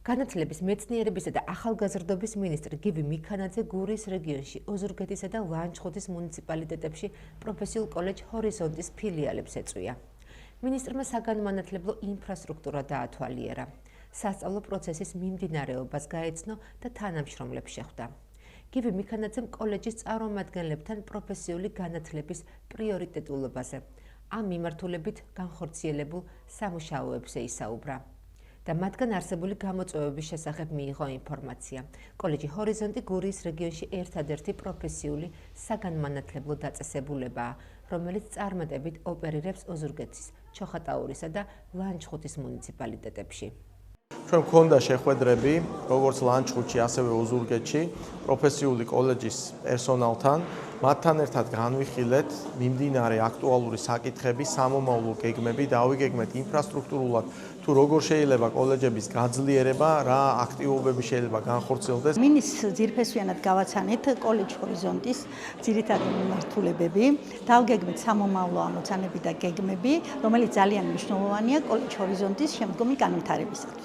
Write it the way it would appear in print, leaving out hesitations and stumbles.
განათლების, მეცნიერებისა და ახალგაზრდობის მინისტრი გივი მიქანაძე გურიის რეგიონში, ოზურგეთისა და ლანჩხუთის მუნიციპალიტეტებში პროფესიულ კოლეჯ ჰორიზონტის ფილიალებს ეწვია. მინისტრმა საგანმანათლებლო ინფრასტრუქტურა დაათვალიერა. სასწავლო პროცესის მიმდინარეობას გაეცნო და თანამშრომლებს შეხვდა. გივი მიქანაძემ კოლეჯის წარმომადგენლებთან პროფესიული განათლების პრიორიტეტულობაზე, ამ მიმართულებით განხორციელებულ სამუშაოებზე ისაუბრა. და მათგან არსებული გამოწვევების შესახებ მიიღო ინფორმაცია. კოლეჯი ჰორიზონტი გურიის რეგიონში ერთადერთი პროფესიული საგანმანათლებლო დაწესებულებაა, რომელიც წარმატებით ოპერირებს ოზურგეთის, ჩოხატაურისა და ლანჩხუთის მუნიციპალიტეტებში. ჩვენ გვქონდა შეხვედრები, როგორც ლანჩხუთში, ასევე ოზურგეთში, პროფესიული კოლეჯის პერსონალთან. მათთან ერთად განვიხილეთ მიმდინარე აქტუალური საკითხები, სამომავლო გეგმები, დავიგეგმეთ ინფრასტრუქტურულად თუ როგორ შეიძლება კოლეჯების გაძლიერება, რა აქტივობები შეიძლება განხორციელდეს. მინის ძირფესვიანად გავაცანეთ კოლეჯ ჰორიზონტის ძირითადი მიმართულებები, დავგეგმეთ სამომავლო ამოცანები და გეგმები, რომელიც ძალიან მნიშვნელოვანია კოლეჯ ჰორიზონტის შემდგომი განვითარებისათვის.